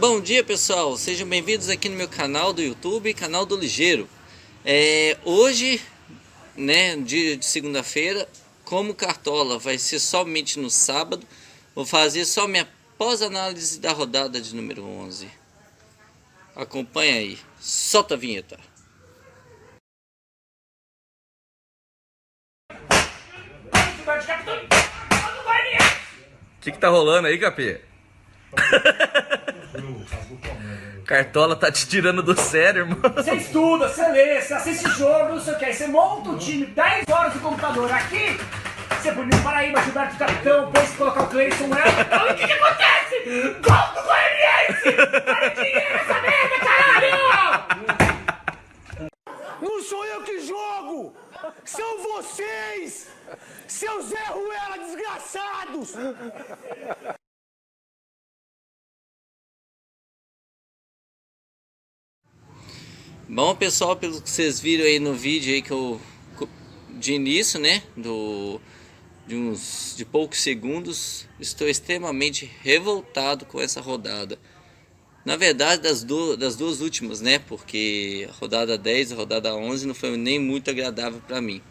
Bom dia, pessoal, sejam bem-vindos aqui no meu canal do YouTube, canal do Ligeiro. Hoje, né, dia de segunda-feira, como Cartola vai ser somente no sábado, vou fazer só minha pós-análise da rodada de número 11. Acompanha aí, solta a vinheta. O que tá rolando aí, Capê? Cartola tá te tirando do sério, irmão. Você estuda, você lê, você assiste jogo, não sei o que. Aí você monta um time 10 horas no computador. Aqui, você põe no Paraíba, Gilberto Capitão, pensa em colocar o Cleison. Então, o que acontece? Gol do Goianiense! Para dinheiro essa merda, caralho! Não sou eu que jogo! São vocês! Seus Zé Ruela desgraçados! Bom, pessoal, pelo que vocês viram aí no vídeo aí que eu de início, né, de poucos segundos, estou extremamente revoltado com essa rodada. Na verdade, das duas últimas, né, porque a rodada 10 e a rodada 11 não foi nem muito agradável para mim.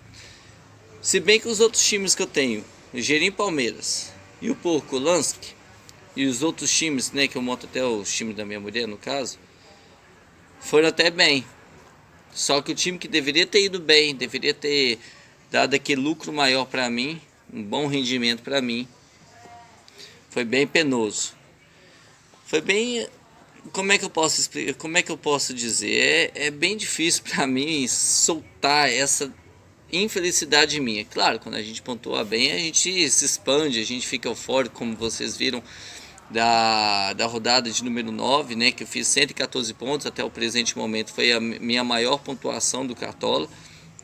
Se bem que os outros times que eu tenho, o Gerim Palmeiras e o Porco Lansky, e os outros times, né, que eu monto até os times da minha mulher, no caso, foram até bem. Só que o time que deveria ter ido bem, deveria ter dado aquele lucro maior para mim, um bom rendimento para mim, foi bem penoso. Foi bem, como é que eu posso explicar, como é que eu posso dizer? É bem difícil para mim soltar essa infelicidade minha. Claro, quando a gente pontua bem, a gente se expande, a gente fica eufórico, como vocês viram da rodada de número 9, né, que eu fiz 114 pontos até o presente momento, foi a minha maior pontuação do Cartola,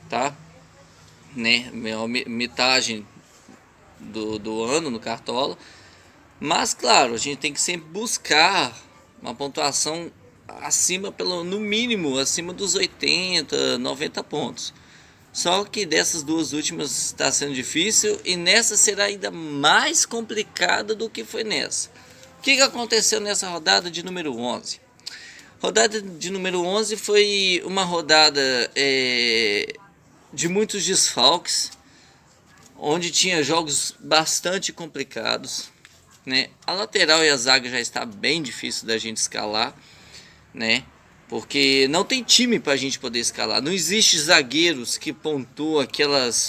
tá? Né, metade do ano no Cartola. Mas claro, a gente tem que sempre buscar uma pontuação acima, no mínimo acima dos 80, 90 pontos. Só que dessas duas últimas está sendo difícil, e nessa será ainda mais complicada do que foi nessa. O que aconteceu nessa rodada de número 11? Rodada de número 11 foi uma rodada de muitos desfalques, onde tinha jogos bastante complicados, né? A lateral e a zaga já está bem difícil da gente escalar, né? Porque não tem time para a gente poder escalar. Não existe zagueiros que pontuam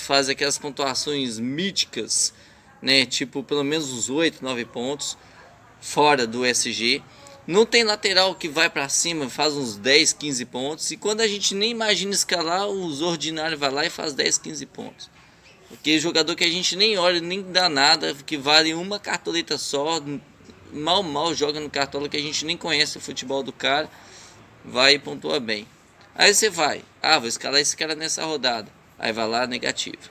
fazem aquelas pontuações míticas, né? Tipo, pelo menos uns 8, 9 pontos fora do SG. Não tem lateral que vai para cima, faz uns 10, 15 pontos. E quando a gente nem imagina escalar, os ordinários vai lá e faz 10, 15 pontos. Porque jogador que a gente nem olha, nem dá nada, que vale uma cartoleta só, mal joga no Cartola, que a gente nem conhece o futebol do cara, vai e pontua bem. Aí você vai, vou escalar esse cara nessa rodada. Aí vai lá, negativo.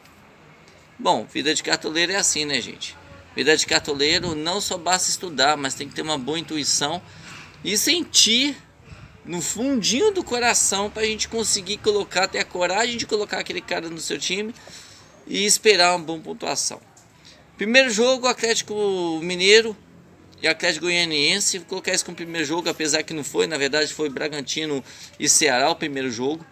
Bom, vida de cartoleiro é assim, né, gente? Vida de cartoleiro não só basta estudar, mas tem que ter uma boa intuição e sentir no fundinho do coração para a gente conseguir ter a coragem de colocar aquele cara no seu time e esperar uma boa pontuação. Primeiro jogo, Atlético Mineiro e Atlético Goianiense. Vou colocar isso como primeiro jogo, apesar que não foi. Na verdade foi Bragantino e Ceará o primeiro jogo.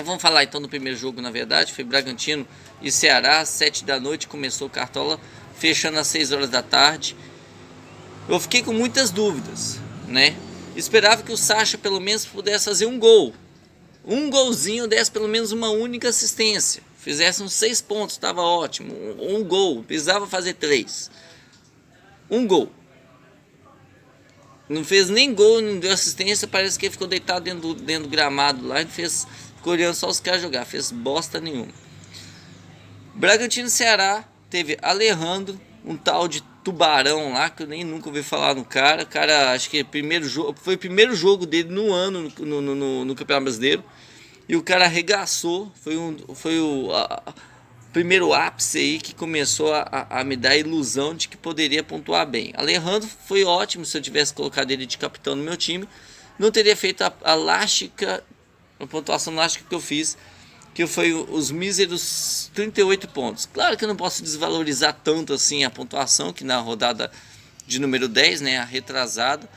Vamos falar então do primeiro jogo. Na verdade foi Bragantino e Ceará, às 7 da noite. Começou o Cartola, fechando às 6 horas da tarde. Eu fiquei com muitas dúvidas, né? Esperava que o Sacha pelo menos pudesse fazer um gol. Um golzinho, desse pelo menos uma única assistência. Fizesse uns 6 pontos, estava ótimo. Um gol, precisava fazer 3. Um gol. Não fez nem gol, não deu assistência. Parece que ele ficou deitado dentro do gramado lá e ficou olhando só os caras jogar. Fez bosta nenhuma. Bragantino e Ceará teve Alejandro, um tal de Tubarão lá, que eu nem nunca ouvi falar no cara. O cara, acho que foi o primeiro jogo dele no ano no Campeonato Brasileiro. E o cara arregaçou. Foi o primeiro ápice aí que começou a me dar a ilusão de que poderia pontuar bem. Alejandro foi ótimo. Se eu tivesse colocado ele de capitão no meu time, não teria feito a pontuação elástica que eu fiz, que foi os míseros 38 pontos. Claro que eu não posso desvalorizar tanto assim a pontuação, que na rodada de número 10, né, a retrasada,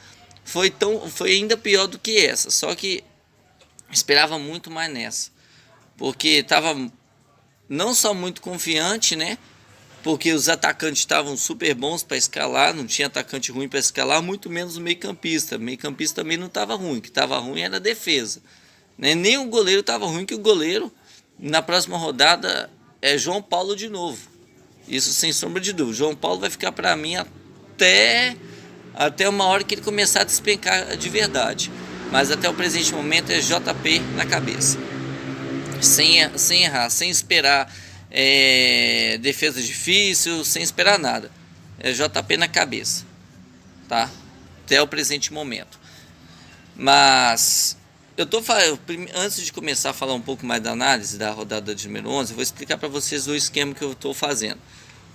foi ainda pior do que essa. Só que esperava muito mais nessa, porque estava não só muito confiante, né? Porque os atacantes estavam super bons para escalar, não tinha atacante ruim para escalar, muito menos o meio-campista. O meio-campista também não estava ruim, o que estava ruim era a defesa, né? Nem o goleiro estava ruim, que o goleiro na próxima rodada é João Paulo de novo. Isso sem sombra de dúvida. João Paulo vai ficar para mim até uma hora que ele começar a despencar de verdade. Mas até o presente momento é JP na cabeça. Sem errar, sem esperar defesa difícil, sem esperar nada. É JP na cabeça, tá? Até o presente momento. Mas antes de começar a falar um pouco mais da análise da rodada de número 11, eu vou explicar para vocês o esquema que eu estou fazendo.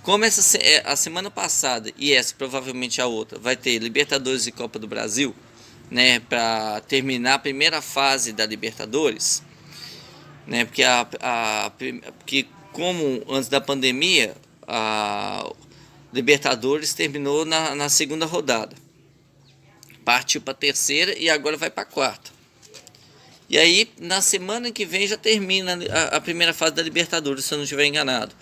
Como a semana passada e essa provavelmente a outra vai ter Libertadores e Copa do Brasil, né, para terminar a primeira fase da Libertadores, né, porque como antes da pandemia a Libertadores terminou na segunda rodada, partiu para a terceira e agora vai para a quarta. E aí na semana que vem já termina a primeira fase da Libertadores, se eu não estiver enganado.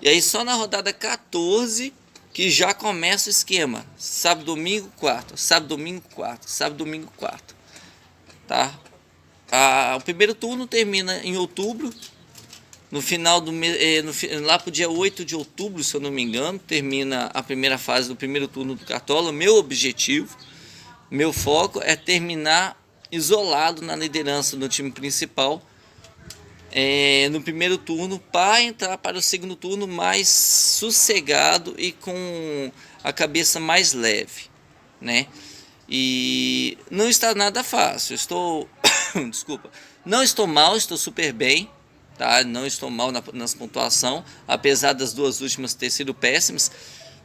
E aí só na rodada 14 que já começa o esquema. Sábado, domingo, quarto. Sábado, domingo, quarto. Sábado, domingo, quarto. Tá? O primeiro turno termina em outubro. No final do mês, lá pro dia 8 de outubro, se eu não me engano, termina a primeira fase do primeiro turno do Cartola. Meu objetivo, meu foco é terminar isolado na liderança do time principal no primeiro turno, para entrar para o segundo turno mais sossegado e com a cabeça mais leve, né? E não está nada fácil. Desculpa, não estou mal, estou super bem, tá? Não estou mal nas pontuação, apesar das duas últimas ter sido péssimas,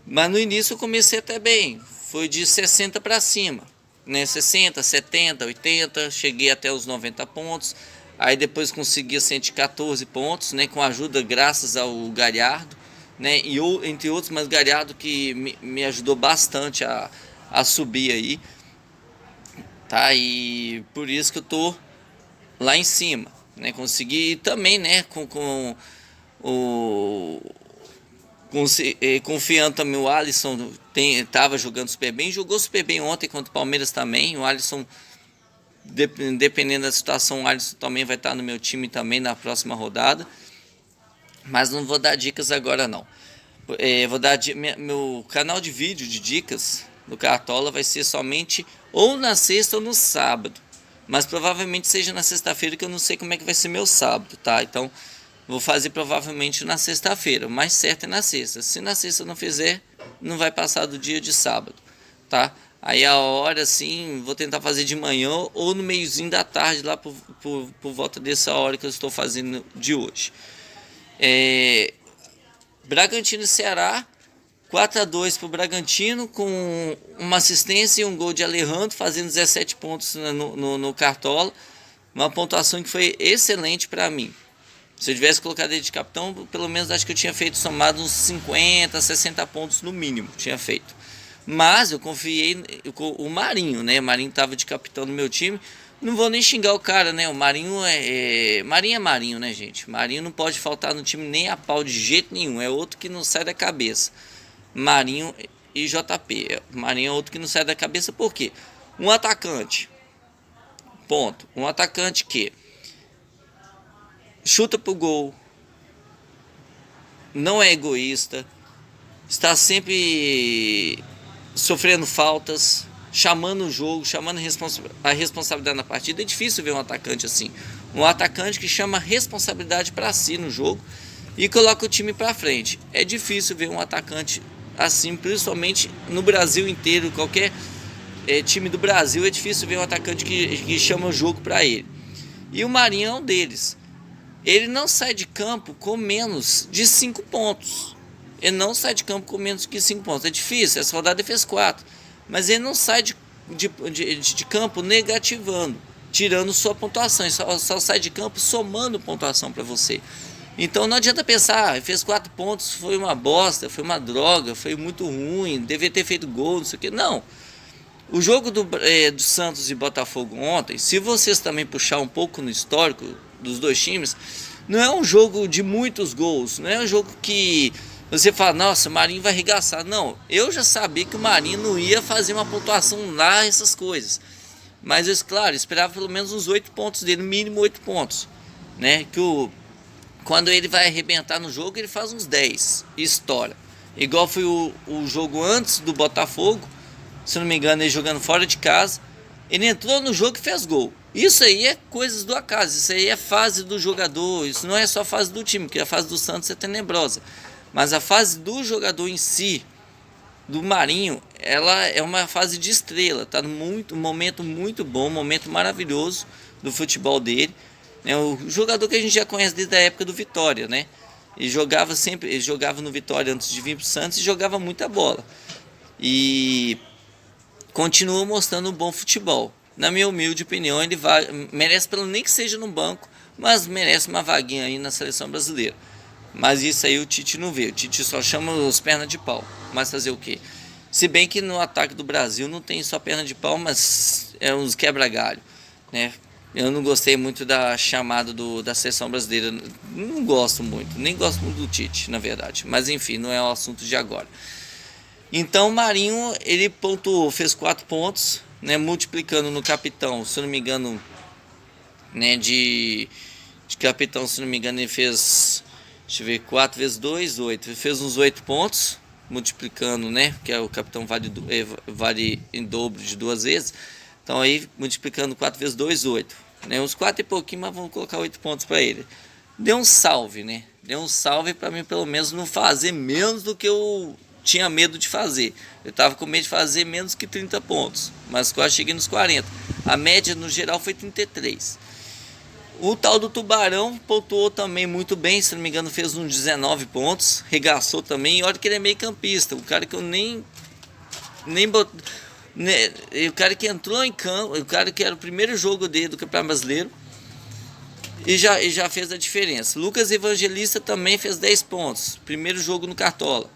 mas no início eu comecei até bem, foi de 60 para cima, né? 60, 70, 80, cheguei até os 90 pontos. Aí depois consegui 114 pontos, né, com ajuda graças ao Galhardo, né, e entre outros, mas Galhardo que me ajudou bastante a subir aí, tá? E por isso que eu tô lá em cima, né? Consegui também, né, confiando também o Alisson, tava jogando super bem, jogou super bem ontem contra o Palmeiras também. O Alisson, dependendo da situação, o Alisson também vai estar no meu time também na próxima rodada. Mas não vou dar dicas agora não. Vou dar meu canal de vídeo de dicas do Cartola vai ser somente ou na sexta ou no sábado. Mas provavelmente seja na sexta-feira, que eu não sei como é que vai ser meu sábado, tá? Então vou fazer provavelmente na sexta-feira. O mais certo é na sexta. Se na sexta eu não fizer, não vai passar do dia de sábado, tá? Aí a hora, sim, vou tentar fazer de manhã ou no meiozinho da tarde, lá por volta dessa hora que eu estou fazendo de hoje. Bragantino e Ceará, 4-2 para o Bragantino, com uma assistência e um gol de Alejandro, fazendo 17 pontos no Cartola. Uma pontuação que foi excelente para mim. Se eu tivesse colocado ele de capitão, pelo menos acho que eu tinha feito somado uns 50, 60 pontos no mínimo, tinha feito. Mas eu confiei o Marinho, né? O Marinho estava de capitão no meu time. Não vou nem xingar o cara, né? O Marinho Marinho é Marinho, né, gente? Marinho não pode faltar no time nem a pau de jeito nenhum. É outro que não sai da cabeça. Marinho e JP. Marinho é outro que não sai da cabeça, por quê? Um atacante. Ponto. Um atacante que chuta pro gol, não é egoísta, está sempre sofrendo faltas, chamando o jogo, chamando a responsabilidade na partida. É difícil ver um atacante assim, um atacante que chama a responsabilidade para si no jogo e coloca o time para frente. É difícil ver um atacante assim, principalmente no Brasil inteiro. Qualquer time do Brasil, é difícil ver um atacante que chama o jogo para ele. E o Marinho é um deles. Ele não sai de campo com menos de 5 pontos. Ele não sai de campo com menos de 5 pontos. É difícil, essa rodada ele fez 4. Mas ele não sai de campo negativando, tirando sua pontuação. Ele só sai de campo somando pontuação para você. Então não adianta pensar, ele fez 4 pontos, foi uma bosta, foi uma droga, foi muito ruim, devia ter feito gol, não sei o que. Não. O jogo do Santos e Botafogo ontem, se vocês também puxar um pouco no histórico dos dois times, não é um jogo de muitos gols, não é um jogo que você fala, nossa, o Marinho vai arregaçar. Não, eu já sabia que o Marinho não ia fazer uma pontuação lá, essas coisas. Mas, claro, esperava pelo menos uns 8 pontos dele, no mínimo 8 pontos. Né? Quando ele vai arrebentar no jogo, ele faz uns 10 e estoura. Igual foi o jogo antes do Botafogo, se não me engano, ele jogando fora de casa. Ele entrou no jogo e fez gol. Isso aí é coisas do acaso, isso aí é fase do jogador, isso não é só fase do time, porque a fase do Santos é tenebrosa. Mas a fase do jogador em si, do Marinho, ela é uma fase de estrela, tá um momento muito bom, um momento maravilhoso do futebol dele. É o jogador que a gente já conhece desde a época do Vitória, né? Ele jogava no Vitória antes de vir pro Santos e jogava muita bola. E continua mostrando um bom futebol. Na minha humilde opinião, ele merece, pelo nem que seja no banco, mas merece uma vaguinha aí na seleção brasileira. Mas isso aí o Tite não vê, o Tite só chama os pernas de pau. Mas fazer o quê? Se bem que no ataque do Brasil não tem só perna de pau, mas é uns quebra-galho, né? Eu não gostei muito da chamada da seleção brasileira, não gosto muito, nem gosto muito do Tite, na verdade. Mas enfim, não é o assunto de agora. Então o Marinho, ele pontuou, fez 4 pontos, né, multiplicando no capitão, se eu não me engano, né, de capitão, se não me engano, ele fez, deixa eu ver, 4 vezes 2, 8, ele fez uns 8 pontos, multiplicando, né, que é o capitão vale em dobro de 2 vezes, então aí multiplicando 4 vezes 2, 8, né, uns 4 e pouquinho, mas vamos colocar 8 pontos para ele. Deu um salve, né, deu um salve para mim pelo menos não fazer menos do que eu tinha medo de fazer. Eu estava com medo de fazer menos que 30 pontos, mas quase cheguei nos 40. A média no geral foi 33. O tal do Tubarão pontuou também muito bem, se não me engano fez uns 19 pontos, regaçou também, e olha que ele é meio campista, o cara que eu nem o cara que entrou em campo, o cara que era o primeiro jogo dele do Campeonato Brasileiro, e já fez a diferença. Lucas Evangelista também fez 10 pontos, primeiro jogo no Cartola.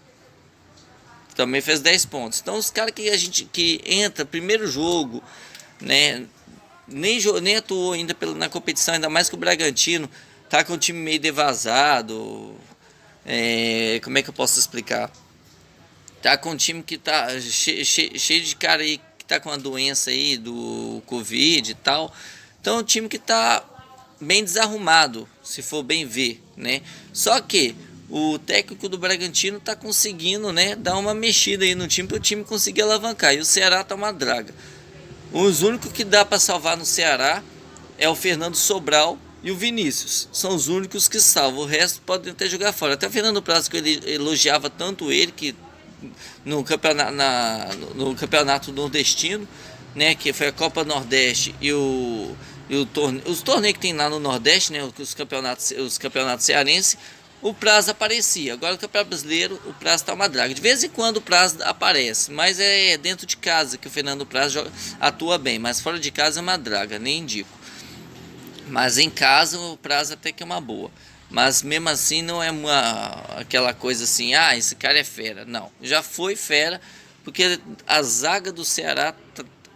Também fez 10 pontos. Então os caras que entra primeiro jogo, né, nem atuou ainda na competição, ainda mais que o Bragantino tá com o time meio devasado. Como é que eu posso explicar? Tá com um time que tá cheio de cara aí que tá com a doença aí do Covid e tal. Então é um time que tá bem desarrumado, se for bem ver, né? Só que o técnico do Bragantino está conseguindo, né, dar uma mexida aí no time para o time conseguir alavancar. E o Ceará tá uma draga. Os únicos que dá para salvar no Ceará é o Fernando Sobral e o Vinícius. São os únicos que salvam. O resto podem até jogar fora. Até o Fernando Praz, que ele elogiava tanto ele, que no campeonato nordestino, né, que foi a Copa Nordeste e os torneios que tem lá no Nordeste, né, os campeonatos cearenses, o Praz aparecia. Agora no Campeonato Brasileiro o Praz tá uma draga. De vez em quando o Praz aparece, mas é dentro de casa que o Fernando Praz atua bem, mas fora de casa é uma draga, nem indico. Mas em casa o Praz até que é uma boa. Mas mesmo assim não é aquela coisa assim, esse cara é fera. Não, já foi fera, porque a zaga do Ceará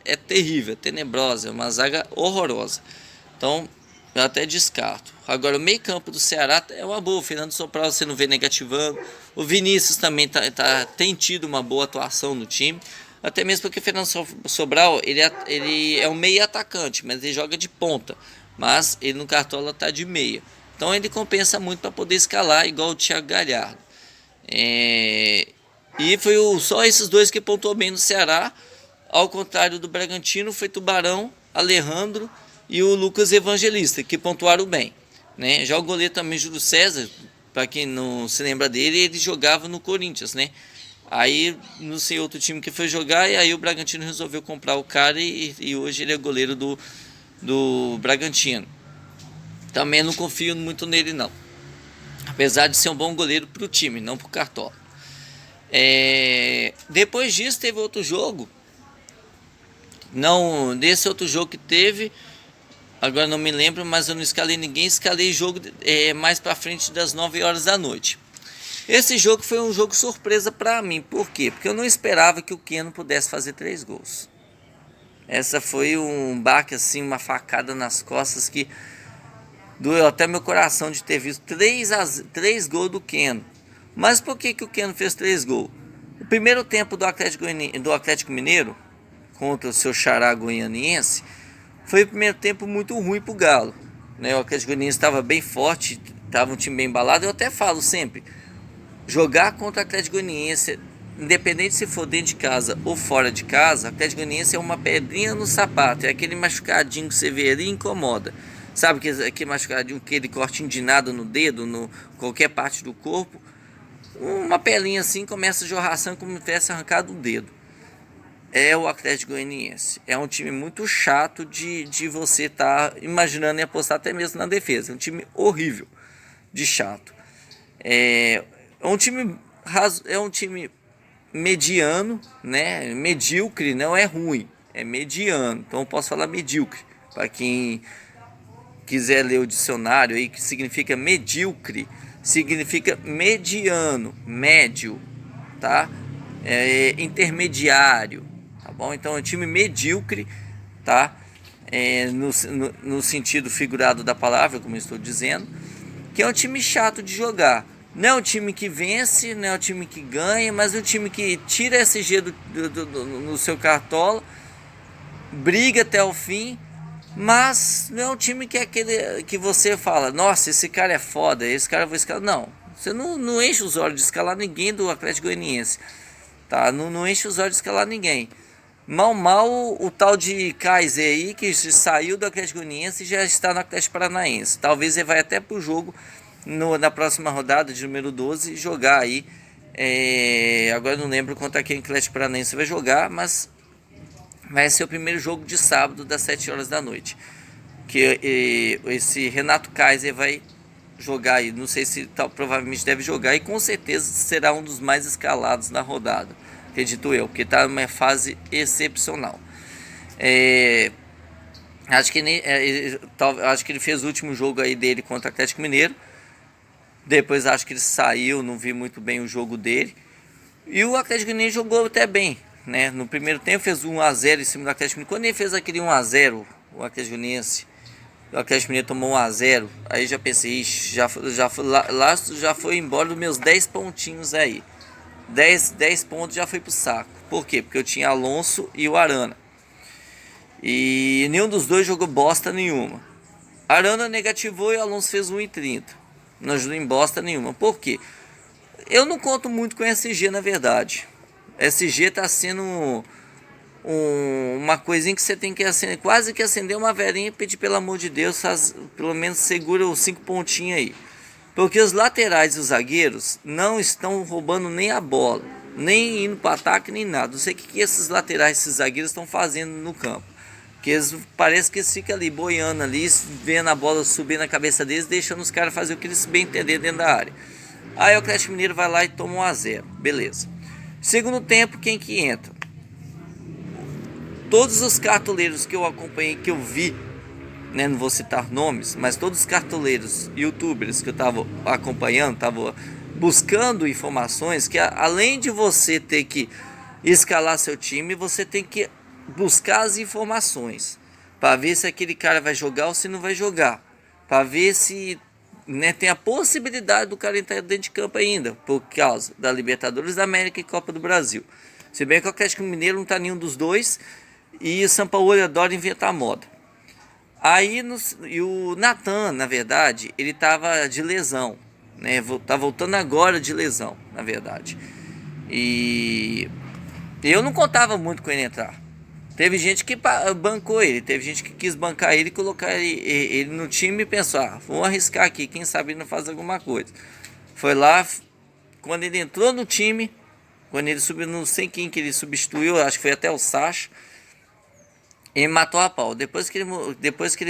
é terrível, é tenebrosa, é uma zaga horrorosa. Então eu até descarto. Agora o meio campo do Ceará é uma boa. O Fernando Sobral você não vê negativando. O Vinícius também tem tido uma boa atuação no time. Até mesmo porque o Fernando Sobral ele é um meio atacante, mas ele joga de ponta. Mas ele no Cartola tá de meia. Então ele compensa muito para poder escalar igual o Thiago Galhardo. E foi só esses dois que pontuou bem no Ceará. Ao contrário do Bragantino, foi Tubarão, Alejandro e o Lucas Evangelista, que pontuaram bem, né? Já o goleiro também, Júlio César, para quem não se lembra dele, ele jogava no Corinthians, né? Aí não sei outro time que foi jogar, e aí o Bragantino resolveu comprar o cara e hoje ele é goleiro do Bragantino. Também não confio muito nele não, apesar de ser um bom goleiro para o time, não para o Cartola. Depois disso teve outro jogo, não desse outro jogo que teve, agora não me lembro, mas eu não escalei ninguém, escalei jogo mais para frente das 9 horas da noite. Esse jogo foi um jogo surpresa para mim, por quê? Porque eu não esperava que o Keno pudesse fazer 3 gols. Essa foi um baque assim, uma facada nas costas que doeu até meu coração de ter visto 3 gols do Keno. Mas por que o Keno fez 3 gols? O primeiro tempo do Atlético Mineiro contra o seu xará goianiense foi o primeiro tempo muito ruim pro Galo, né? O Atlético Goianiense estava bem forte, estava um time bem embalado. Eu até falo sempre, jogar contra o Atlético Goianiense, independente se for dentro de casa ou fora de casa, o Atlético Goianiense é uma pedrinha no sapato, é aquele machucadinho que você vê ali e incomoda. Sabe aquele machucadinho, aquele cortinho de nada no dedo, no qualquer parte do corpo, uma pelinha assim começa a jorrar sangue como se tivesse arrancado o dedo. É o Atlético Goianiense. É um time muito chato de você estar imaginando e apostar até mesmo na defesa. É um time horrível, de chato. É um time mediano, né? Medíocre, não é ruim, é mediano. Então eu posso falar medíocre. Para quem quiser ler o dicionário aí, que significa medíocre, significa mediano, médio, tá? Intermediário, tá bom? Então é um time medíocre, tá? No sentido figurado da palavra, como eu estou dizendo, que é um time chato de jogar. Não é um time que vence, não é um time que ganha, mas é um time que tira SG no seu cartola, briga até o fim, mas não é um time que é aquele que você fala, nossa, esse cara é foda, esse cara eu vou escalar. Não, você não enche os olhos de escalar ninguém do Atlético Goianiense, tá? Não enche os olhos de escalar ninguém. Mal o tal de Kaiser aí, que saiu do Atlético Goianiense e já está no Atlético Paranaense. Talvez ele vai até pro jogo na próxima rodada de número 12 jogar aí. Agora não lembro contra quem o Atlético Paranaense vai jogar, mas vai ser o primeiro jogo de sábado das 7 horas da noite. Que esse Renato Kaiser vai jogar aí. Não sei se provavelmente deve jogar e com certeza será um dos mais escalados na rodada. Acredito eu, porque está numa fase excepcional. Acho que ele fez o último jogo aí dele contra o Atlético Mineiro. Depois acho que ele saiu, não vi muito bem o jogo dele. E o Atlético Mineiro jogou até bem, né? No primeiro tempo fez 1-0 em cima do Atlético Mineiro. Quando ele fez aquele 1-0, o Atlético Mineiro tomou 1-0. Aí já pensei, ixi, já foi embora dos meus 10 pontinhos aí. 10 pontos já foi pro saco. Por quê? Porque eu tinha Alonso e o Arana. E nenhum dos dois jogou bosta nenhuma. Arana negativou e o Alonso fez 1,30. Não ajudou em bosta nenhuma. Por quê? Eu não conto muito com SG, na verdade. SG tá sendo uma coisinha que você tem que acender, quase que acender uma velhinha e pedir pelo amor de Deus, pelo menos segura os 5 pontinhos aí. Porque os laterais e os zagueiros não estão roubando nem a bola, nem indo para ataque, nem nada. Não sei o que esses laterais, esses zagueiros estão fazendo no campo. Porque parece que eles ficam ali boiando ali, vendo a bola subir na cabeça deles, deixando os caras fazer o que eles bem entender dentro da área. Aí o Atlético Mineiro vai lá e toma 1-0. Beleza. Segundo tempo, quem que entra? Todos os cartoleiros que eu acompanhei, que eu vi, né, não vou citar nomes, mas todos os cartoleiros, youtubers que eu estava acompanhando, estava buscando informações, que além de você ter que escalar seu time, você tem que buscar as informações para ver se aquele cara vai jogar ou se não vai jogar, para ver se, né, tem a possibilidade do cara entrar dentro de campo ainda, por causa da Libertadores da América e Copa do Brasil. Se bem que o Atlético Mineiro não está nenhum dos dois e o São Paulo adora inventar moda. Aí e o Natan, na verdade, ele estava de lesão, né? Tá voltando agora de lesão, na verdade. E eu não contava muito com ele entrar. Teve gente que bancou ele, teve gente que quis bancar ele e colocar ele no time e pensou, vamos arriscar aqui, quem sabe ele não faz alguma coisa. Foi lá, quando ele entrou no time, quando ele subiu, não sei quem que ele substituiu, acho que foi até o Sacha, ele matou a pau. Depois que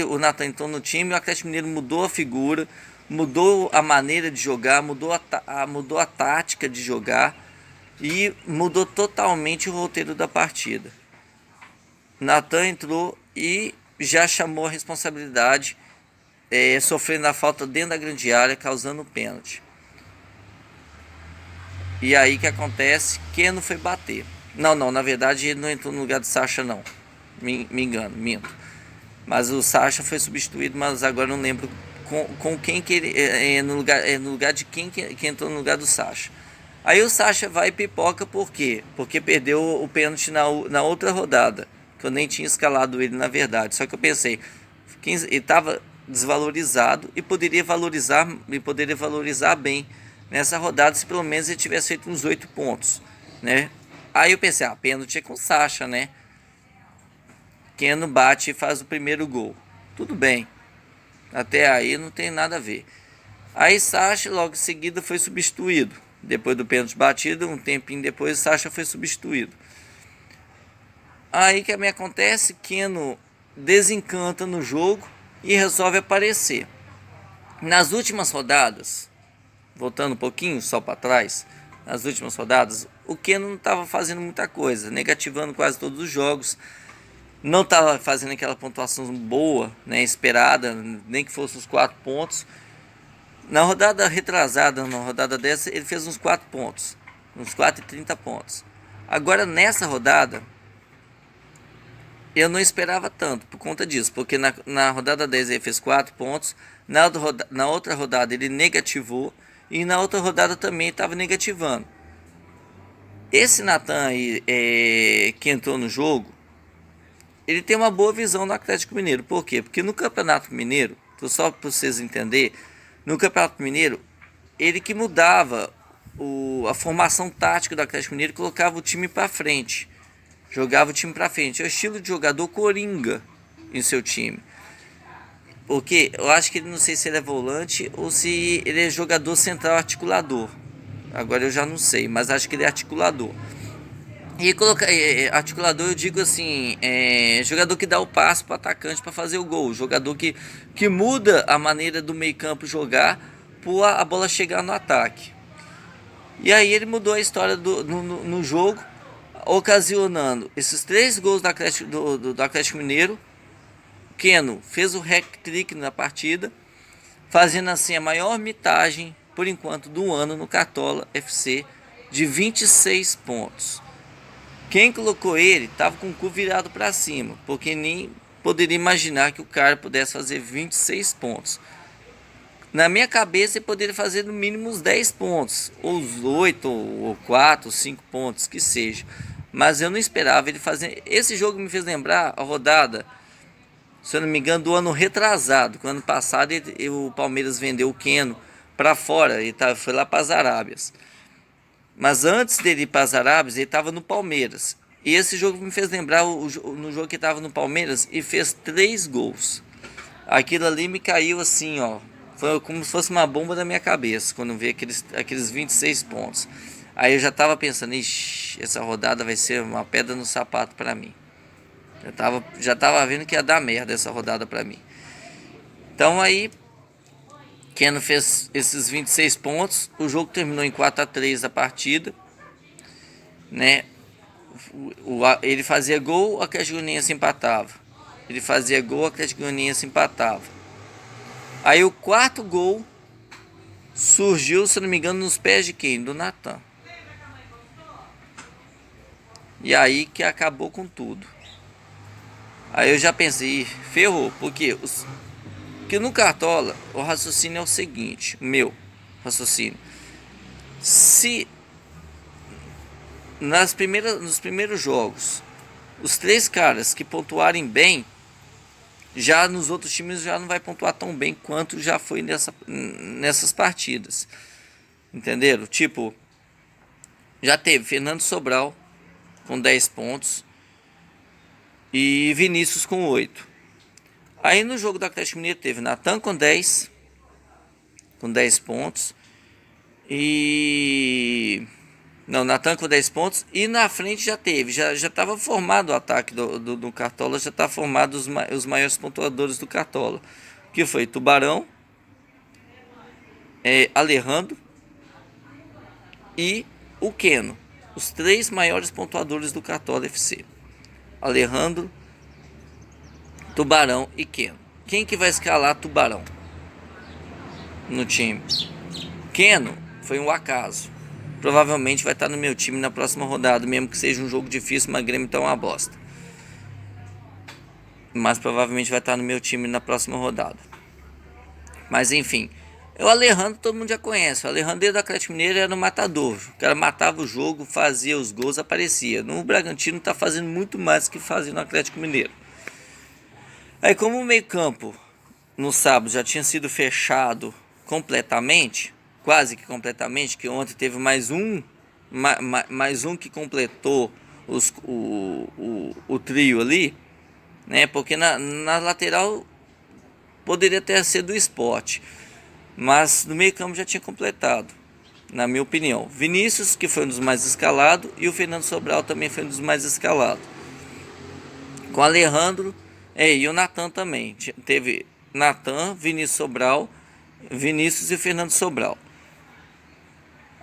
o Natan entrou no time, o Atlético Mineiro mudou a figura, mudou a maneira de jogar, mudou a tática de jogar e mudou totalmente o roteiro da partida. Natan entrou e já chamou a responsabilidade, sofrendo a falta dentro da grande área, causando pênalti. E aí que acontece? Keno foi bater. Não, na verdade ele não entrou no lugar do Sacha, não. me engano, minto. Mas o Sacha foi substituído, mas agora não lembro com quem que ele no lugar de quem que entrou no lugar do Sacha. Aí o Sacha vai e pipoca, por quê? Porque perdeu o pênalti na outra rodada, que eu nem tinha escalado ele na verdade. Só que eu pensei, ele estava desvalorizado e poderia valorizar bem nessa rodada se pelo menos ele tivesse feito uns 8 pontos, né? Aí eu pensei, pênalti é com o Sacha, né? Keno bate e faz o primeiro gol. Tudo bem. Até aí não tem nada a ver. Aí Sacha logo em seguida foi substituído. Depois do pênalti batido, um tempinho depois, Sacha foi substituído. Aí que me acontece, Keno desencanta no jogo e resolve aparecer. Nas últimas rodadas, voltando um pouquinho só para trás, nas últimas rodadas, o Keno não estava fazendo muita coisa, negativando quase todos os jogos. Não estava fazendo aquela pontuação boa, né, esperada, nem que fosse os 4 pontos. Na rodada retrasada, na rodada dessa, ele fez uns 4 pontos, uns 4,30 pontos. Agora nessa rodada, eu não esperava tanto por conta disso, porque na rodada 10 ele fez 4 pontos, na outra rodada ele negativou, e na outra rodada também estava negativando. Esse Natan aí, que entrou no jogo, ele tem uma boa visão no Atlético Mineiro. Por quê? Porque no Campeonato Mineiro, só para vocês entenderem, no Campeonato Mineiro, ele que mudava a formação tática do Atlético Mineiro, colocava o time para frente, jogava o time para frente. É o estilo de jogador coringa em seu time. Porque eu acho que ele, não sei se ele é volante ou se ele é jogador central articulador. Agora eu já não sei, mas acho que ele é articulador. E articulador, eu digo assim, jogador que dá o passo para o atacante para fazer o gol, jogador que muda a maneira do meio campo jogar para a bola chegar no ataque. E aí ele mudou a história no jogo, ocasionando esses 3 gols do Atlético Mineiro. Keno fez o hat-trick na partida, fazendo assim a maior mitagem, por enquanto, do ano no Cartola FC, de 26 pontos. Quem colocou ele estava com o cu virado para cima, porque nem poderia imaginar que o cara pudesse fazer 26 pontos. Na minha cabeça ele poderia fazer no mínimo uns 10 pontos, ou os 8, ou 4, ou 5 pontos, que seja. Mas eu não esperava ele fazer. Esse jogo me fez lembrar a rodada, se eu não me engano, do ano retrasado. Que ano passado o Palmeiras vendeu o Keno para fora, ele foi lá para as Arábias. Mas antes dele ir para as Arábias, ele estava no Palmeiras. E esse jogo me fez lembrar no jogo que estava no Palmeiras e fez 3 gols. Aquilo ali me caiu assim, ó. Foi como se fosse uma bomba na minha cabeça, quando eu vi aqueles 26 pontos. Aí eu já estava pensando, ixi, essa rodada vai ser uma pedra no sapato para mim. Já tava vendo que ia dar merda essa rodada para mim. Então aí, Keno fez esses 26 pontos, o jogo terminou em 4-3 a partida, né? Ele fazia gol, a Atlético Goianiense empatava. Ele fazia gol, a Atlético Goianiense empatava. Aí o 4º gol surgiu, se não me engano, nos pés de quem? Do Natan. E aí que acabou com tudo. Aí eu já pensei, ferrou, porque no Cartola o raciocínio é o seguinte, o meu raciocínio. Se nos primeiros jogos os 3 caras que pontuarem bem, já nos outros times já não vai pontuar tão bem quanto já foi nessas partidas. Entenderam? Tipo, já teve Fernando Sobral com 10 pontos e Vinícius com 8. Aí no jogo do Atlético Mineiro teve Natan com 10 pontos. Natan com 10 pontos. E na frente já estava formado o ataque do Cartola, já está formado os maiores pontuadores do Cartola. Que foi Tubarão, Alejandro e o Keno. Os 3 maiores pontuadores do Cartola FC. Alejandro, Tubarão e Keno. Quem que vai escalar Tubarão no time? Keno foi um acaso. Provavelmente vai estar no meu time na próxima rodada, mesmo que seja um jogo difícil, mas Grêmio tá uma bosta. mas provavelmente vai estar no meu time na próxima rodada. Mas enfim, o Alejandro todo mundo já conhece. O Alejandro do Atlético Mineiro era no matador. O cara matava o jogo, fazia os gols, aparecia. No Bragantino tá fazendo muito mais do que fazia no Atlético Mineiro. Aí como o meio campo no sábado já tinha sido fechado completamente, quase que completamente, que ontem teve mais um que completou o trio ali, né? Porque na lateral poderia ter sido o Sport, mas no meio campo já tinha completado, na minha opinião. Vinícius, que foi um dos mais escalados, e o Fernando Sobral também foi um dos mais escalados. Com o Alejandro e o Natan também. Teve Natan, Vinícius Sobral, Vinícius e Fernando Sobral.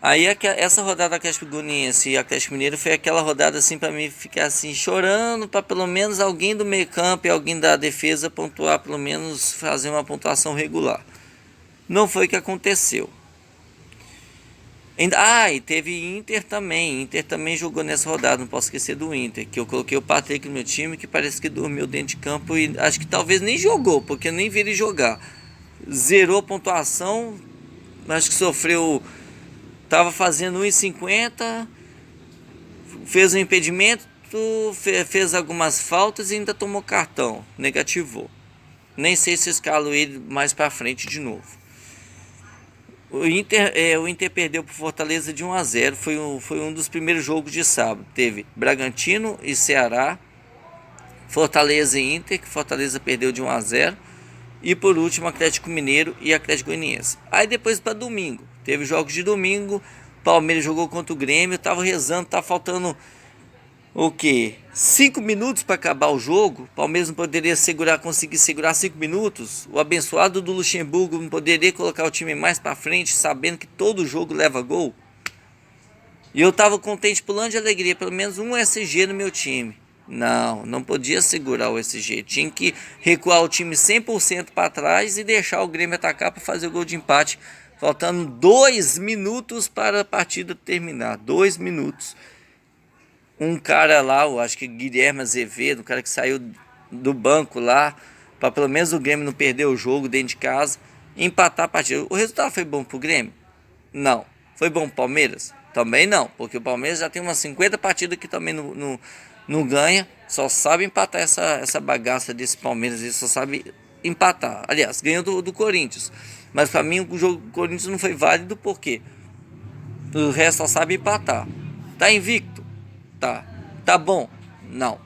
Aí essa rodada Atlético Goianiense e Atlético Mineiro foi aquela rodada assim para mim ficar assim chorando para pelo menos alguém do meio campo e alguém da defesa pontuar, pelo menos fazer uma pontuação regular. Não foi o que aconteceu. E teve Inter também. Inter também jogou nessa rodada, não posso esquecer do Inter, que eu coloquei o Patrick no meu time, que parece que dormiu dentro de campo e acho que talvez nem jogou, porque eu nem vi ele jogar. Zerou a pontuação, acho que sofreu. Tava fazendo 1,50, fez um impedimento, fez algumas faltas e ainda tomou cartão, negativou. Nem sei se escalo ele mais para frente de novo. O Inter perdeu para Fortaleza de 1-0, foi um dos primeiros jogos de sábado. Teve Bragantino e Ceará, Fortaleza e Inter, que Fortaleza perdeu de 1-0. E por último Atlético Mineiro e Atlético Goianiense. Aí depois para domingo, teve jogos de domingo. Palmeiras jogou contra o Grêmio. Eu tava rezando, tá faltando o quê? 5 minutos para acabar o jogo. Palmeiras não poderia conseguir segurar 5 minutos. O abençoado do Luxemburgo não poderia colocar o time mais para frente, sabendo que todo jogo leva gol. E eu tava contente, pulando de alegria, pelo menos um SG no meu time. Não podia segurar o SG. Tinha que recuar o time 100% para trás e deixar o Grêmio atacar para fazer o gol de empate. Faltando 2 minutos para a partida terminar. 2 minutos. Um cara lá, eu acho que Guilherme Azevedo, um cara que saiu do banco lá, para pelo menos o Grêmio não perder o jogo dentro de casa, empatar a partida. O resultado foi bom para o Grêmio? Não. Foi bom para o Palmeiras? Também não, porque o Palmeiras já tem umas 50 partidas que também não ganha, só sabe empatar essa bagaça desse Palmeiras, ele só sabe empatar. Aliás, ganhou do Corinthians, mas para mim o jogo do Corinthians não foi válido porque o resto só sabe empatar. Tá invicto? Tá bom? Não,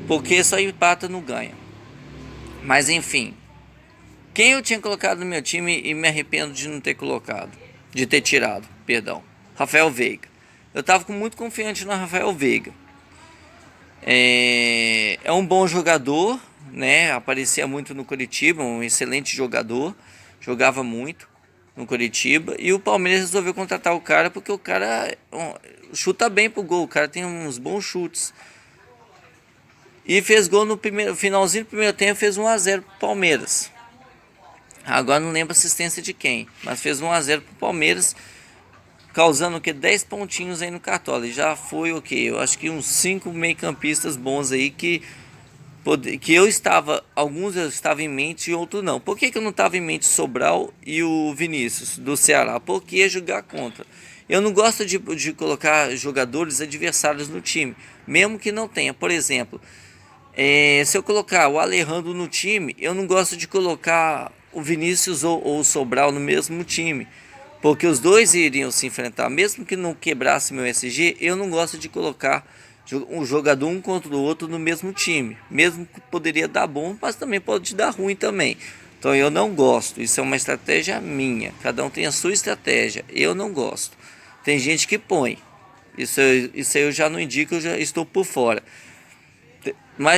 porque só empata não ganha. Mas enfim, quem eu tinha colocado no meu time e me arrependo de não ter colocado, de ter tirado, perdão, Rafael Veiga. Eu tava muito confiante no Rafael Veiga. É um bom jogador, né? Aparecia muito no Coritiba, um excelente jogador, jogava muito no Coritiba e o Palmeiras resolveu contratar o cara porque o cara chuta bem pro gol, o cara tem uns bons chutes. E fez gol no finalzinho do primeiro tempo, fez 1-0 pro Palmeiras. Agora não lembro a assistência de quem, mas fez 1-0 pro Palmeiras, causando o que 10 pontinhos aí no Cartola. E já foi o que eu acho que uns 5 meio-campistas bons aí que alguns eu estava em mente e outros não. Por que eu não estava em mente Sobral e o Vinícius do Ceará? Porque ia jogar contra. Eu não gosto de colocar jogadores adversários no time, mesmo que não tenha. Por exemplo, se eu colocar o Alejandro no time, eu não gosto de colocar o Vinícius ou o Sobral no mesmo time, porque os dois iriam se enfrentar. Mesmo que não quebrasse meu SG, eu não gosto de colocar um jogador um contra o outro no mesmo time, mesmo que poderia dar bom, mas também pode dar ruim também. Então eu não gosto, isso é uma estratégia minha, cada um tem a sua estratégia, eu não gosto. Tem gente que põe, isso eu já não indico, eu já estou por fora.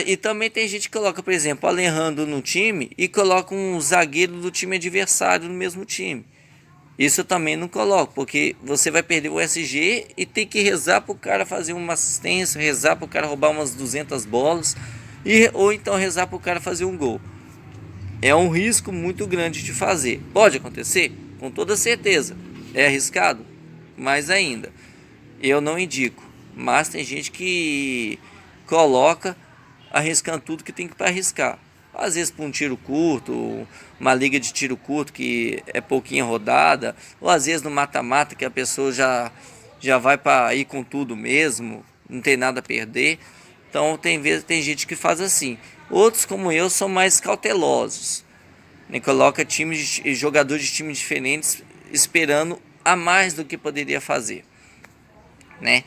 E também tem gente que coloca, por exemplo, o Alejandro no time e coloca um zagueiro do time adversário no mesmo time. Isso eu também não coloco, porque você vai perder o SG e tem que rezar para o cara fazer uma assistência, rezar para o cara roubar umas 200 bolas, ou então rezar para o cara fazer um gol. É um risco muito grande de fazer. Pode acontecer? Com toda certeza. É arriscado? Mais ainda. Eu não indico. Mas tem gente que coloca arriscando tudo que tem que arriscar. Às vezes para um tiro curto, uma liga de tiro curto que é pouquinha rodada, ou às vezes no mata-mata que a pessoa já vai para ir com tudo mesmo, não tem nada a perder. Então tem gente que faz assim. Outros, como eu, são mais cautelosos, né? Coloca times e jogadores de times diferentes esperando a mais do que poderia fazer, né?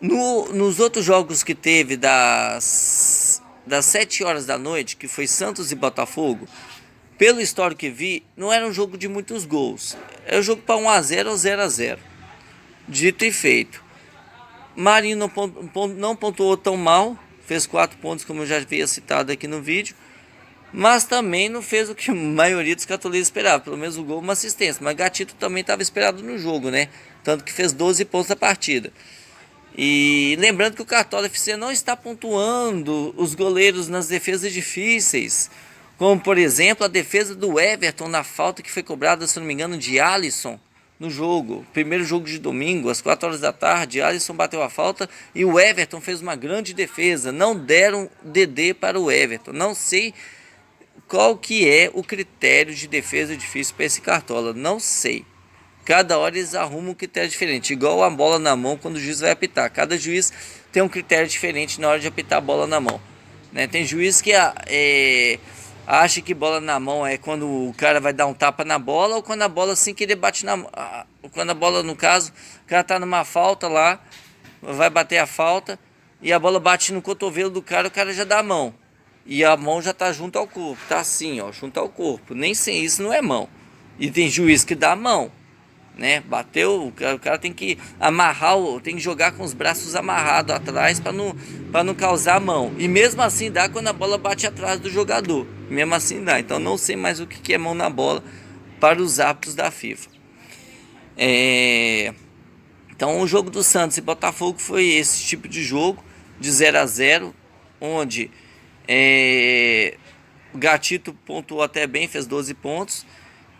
Nos outros jogos que teve das 7 horas da noite, que foi Santos e Botafogo, pelo histórico que vi, não era um jogo de muitos gols. Era um jogo para 1-0 ou 0-0. Dito e feito. Marinho não pontuou tão mal, fez 4 pontos, como eu já havia citado aqui no vídeo, mas também não fez o que a maioria dos cartoleiros esperava, pelo menos o gol, uma assistência. Mas Gatito também estava esperado no jogo, né? Tanto que fez 12 pontos na partida. E lembrando que o Cartola FC não está pontuando os goleiros nas defesas difíceis, como por exemplo a defesa do Everton na falta que foi cobrada, se não me engano, de Alisson no jogo. Primeiro jogo de domingo, às 4 horas da tarde, Alisson bateu a falta e o Everton fez uma grande defesa. Não deram DD para o Everton. Não sei qual que é o critério de defesa difícil para esse Cartola, não sei. Cada hora eles arrumam um critério diferente, igual a bola na mão quando o juiz vai apitar. Cada juiz tem um critério diferente na hora de apitar a bola na mão, né? Tem juiz que acha que bola na mão é quando o cara vai dar um tapa na bola, ou quando a bola sem querer bate na mão. Quando a bola, no caso, o cara tá numa falta lá, vai bater a falta, e a bola bate no cotovelo do cara, o cara já dá a mão. E a mão já tá junto ao corpo, tá assim, ó, junto ao corpo. Nem sem isso não é mão. E tem juiz que dá a mão, né? Bateu, o cara tem que amarrar, tem que jogar com os braços amarrados atrás para não causar a mão. E mesmo assim dá quando a bola bate atrás do jogador. Mesmo assim dá. Então não sei mais o que é mão na bola para os árbitros da FIFA. Então o jogo do Santos e Botafogo foi esse tipo de jogo de 0-0, onde o Gatito pontuou até bem, fez 12 pontos.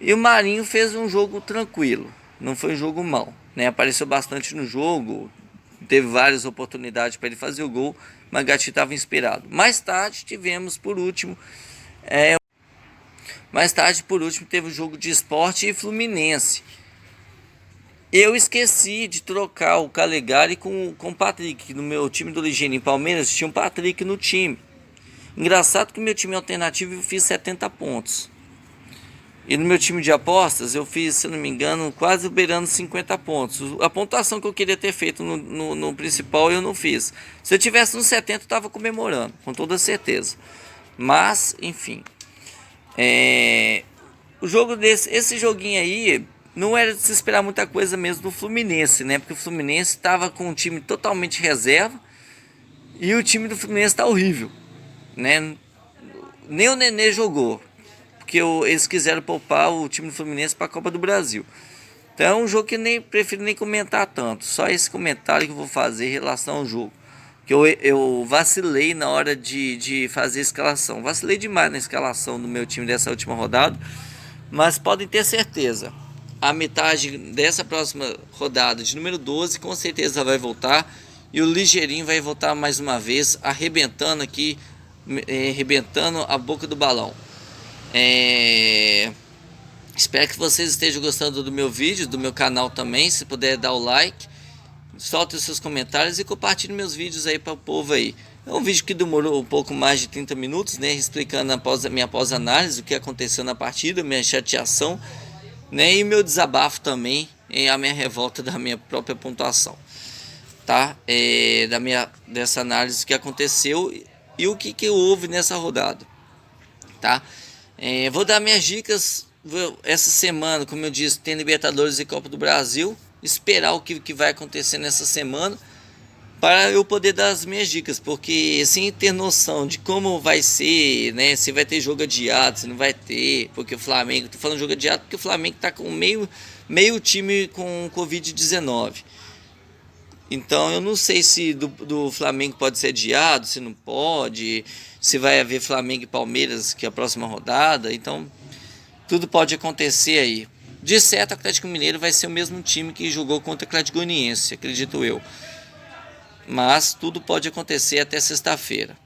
E o Marinho fez um jogo tranquilo, não foi um jogo mau, né? Apareceu bastante no jogo, teve várias oportunidades para ele fazer o gol, mas o Gatito estava inspirado. Mais tarde teve o jogo de Sport e Fluminense. Eu esqueci de trocar o Calegari com o Patrick. No meu time do Ligeirinho Palmeiras tinha um Patrick no time. Engraçado que o meu time alternativo eu fiz 70 pontos. E no meu time de apostas eu fiz, se não me engano, quase beirando 50 pontos. A pontuação que eu queria ter feito no principal eu não fiz. Se eu tivesse nos 70 eu estava comemorando, com toda certeza. Mas, enfim. Esse joguinho aí não era de se esperar muita coisa mesmo do Fluminense, né? Porque o Fluminense estava com um time totalmente reserva. E o time do Fluminense está horrível, né? Nem o Nenê jogou, porque eles quiseram poupar o time do Fluminense para a Copa do Brasil. Então é um jogo que prefiro nem comentar tanto. Só esse comentário que eu vou fazer em relação ao jogo. Que eu vacilei na hora de fazer a escalação. Vacilei demais na escalação do meu time dessa última rodada. Mas podem ter certeza, a metade dessa próxima rodada de número 12 com certeza vai voltar. E o Ligeirinho vai voltar mais uma vez, arrebentando aqui, arrebentando a boca do balão. Espero que vocês estejam gostando do meu vídeo, do meu canal também. Se puder dar o like, solte os seus comentários e compartilhe meus vídeos aí para o povo aí. É um vídeo que demorou um pouco mais de 30 minutos, né? Explicando minha pós-análise, o que aconteceu na partida, minha chateação, né? E meu desabafo também, a minha revolta da minha própria pontuação, tá? Dessa análise que aconteceu e o que houve nessa rodada, tá? Vou dar minhas dicas essa semana. Como eu disse, tem Libertadores e Copa do Brasil. Esperar o que vai acontecer nessa semana para eu poder dar as minhas dicas, porque sem ter noção de como vai ser, né? Se vai ter jogo adiado, se não vai ter, porque o Flamengo, tô falando jogo adiado porque o Flamengo tá com meio time com Covid-19. Então eu não sei se do Flamengo pode ser adiado, se não pode, se vai haver Flamengo e Palmeiras, que é a próxima rodada. Então tudo pode acontecer aí. De certo, o Atlético Mineiro vai ser o mesmo time que jogou contra o Atlético Goianiense, acredito eu. Mas tudo pode acontecer até sexta-feira,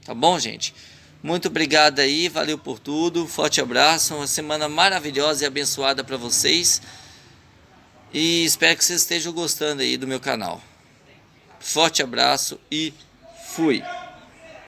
Tá bom, gente? Muito obrigado aí, valeu por tudo, forte abraço, uma semana maravilhosa e abençoada para vocês. E espero que vocês estejam gostando aí do meu canal. Forte abraço e fui!